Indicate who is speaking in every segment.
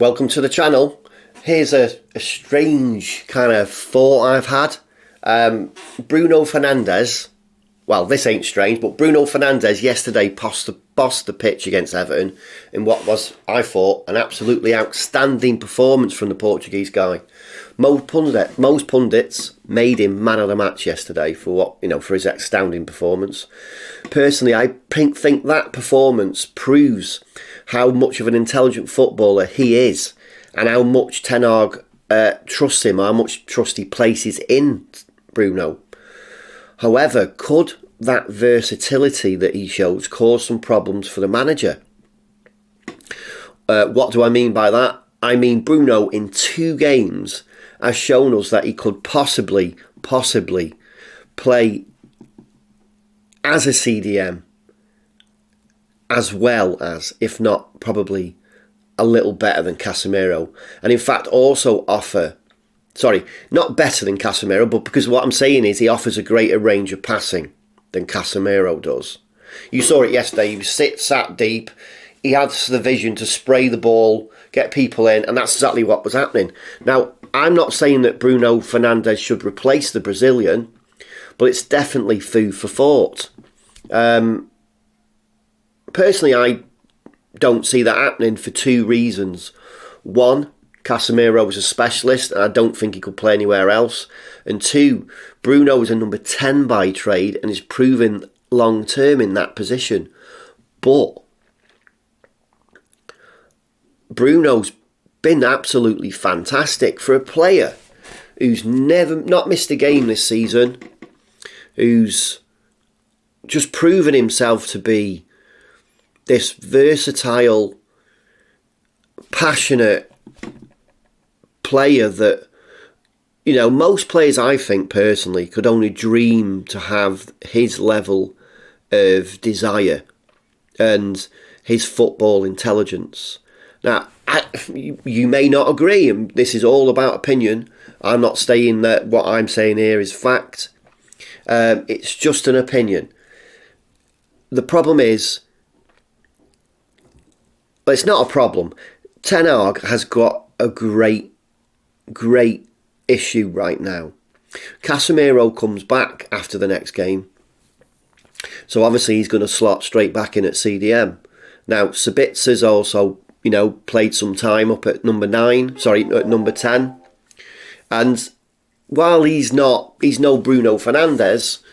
Speaker 1: Welcome to the channel. Here's a strange kind of thought I've had. Bruno Fernandes, well, this ain't strange, but Bruno Fernandes yesterday bossed the pitch against Everton in what was, I thought, an absolutely outstanding performance from the Portuguese guy. Most pundits made him man of the match yesterday for his astounding performance. Personally, I think that performance proves how much of an intelligent footballer he is and how much Ten Hag trusts him, how much trust he places in Bruno. However, could that versatility that he shows cause some problems for the manager? What do I mean by that? I mean Bruno in 2 games has shown us that he could possibly play as a CDM as well as, if not probably a little better than Casemiro, and in fact also not better than Casemiro, but because what I'm saying is he offers a greater range of passing than Casemiro does. You saw it yesterday. He sat deep. He had the vision to spray the ball, get people in, and that's exactly what was happening. Now, I'm not saying that Bruno Fernandes should replace the Brazilian, but it's definitely food for thought. Personally, I don't see that happening for 2 reasons. One, Casemiro was a specialist, and I don't think he could play anywhere else. And 2, Bruno is a number 10 by trade and is proven long term in that position. But Bruno's been absolutely fantastic for a player who's not missed a game this season, who's just proven himself to be this versatile, passionate player that, most players, I think personally, could only dream to have his level of desire and his football intelligence. Now, you may not agree, and this is all about opinion. I'm not saying that what I'm saying here is fact. It's just an opinion. The problem is, well, it's not a problem. Ten Hag has got a great issue right now. Casemiro comes back after the next game, so obviously he's going to slot straight back in at CDM. Now, Sabitza's also played some time up at number 10. And while he's no Bruno Fernandes,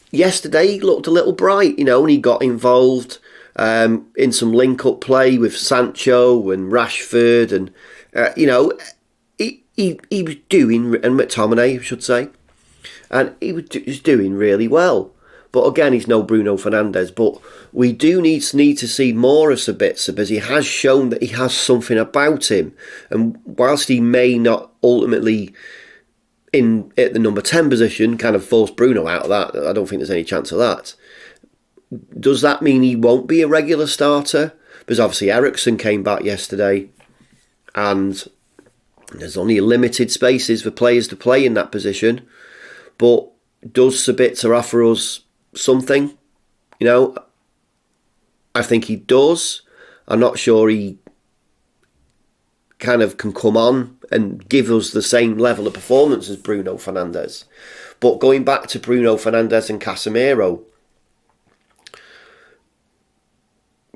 Speaker 1: yesterday he looked a little bright, and he got involved in some link-up play with Sancho and Rashford, and he was doing, and McTominay, I should say, and he was doing really well. But again, he's no Bruno Fernandes. But we do need to see more of Sabitzer, because he has shown that he has something about him. And whilst he may not ultimately, at the number 10 position, kind of force Bruno out of that, I don't think there's any chance of that. Does that mean he won't be a regular starter? Because obviously Eriksen came back yesterday, and there's only limited spaces for players to play in that position. But does Sabitzer offer us something? I think he does. I'm not sure he kind of can come on and give us the same level of performance as Bruno Fernandes. But going back to Bruno Fernandes and Casemiro,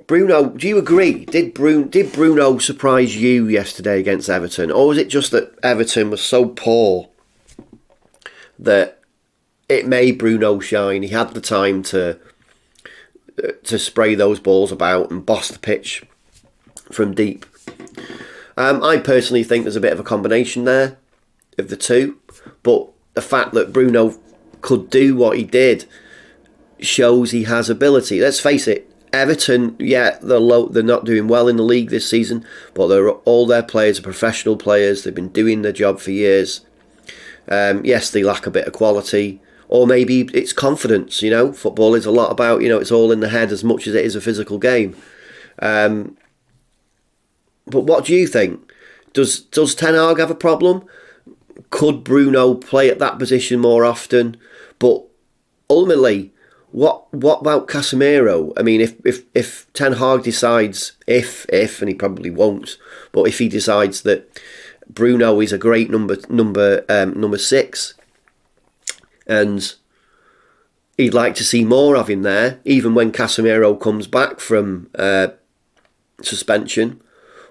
Speaker 1: Bruno, do you agree? Did Bruno surprise you yesterday against Everton, or was it just that Everton was so poor that it made Bruno shine? He had the time to spray those balls about and boss the pitch from deep. I personally think there's a bit of a combination there of the two, but the fact that Bruno could do what he did shows he has ability. Let's face it, Everton, they're not doing well in the league this season, but all their players are professional players. They've been doing their job for years. Yes, they lack a bit of quality, or maybe it's confidence. Football is a lot about, it's all in the head as much as it is a physical game. But what do you think? Does Ten Hag have a problem? Could Bruno play at that position more often? But ultimately, What about Casemiro? I mean, if Ten Hag decides, and he probably won't, but if he decides that Bruno is a great number 6, and he'd like to see more of him there, even when Casemiro comes back from suspension,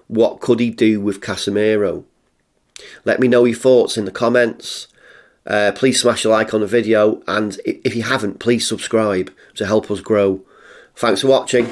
Speaker 1: what could he do with Casemiro? Let me know your thoughts in the comments. Please smash a like on the video, and if you haven't, please subscribe to help us grow. Thanks for watching.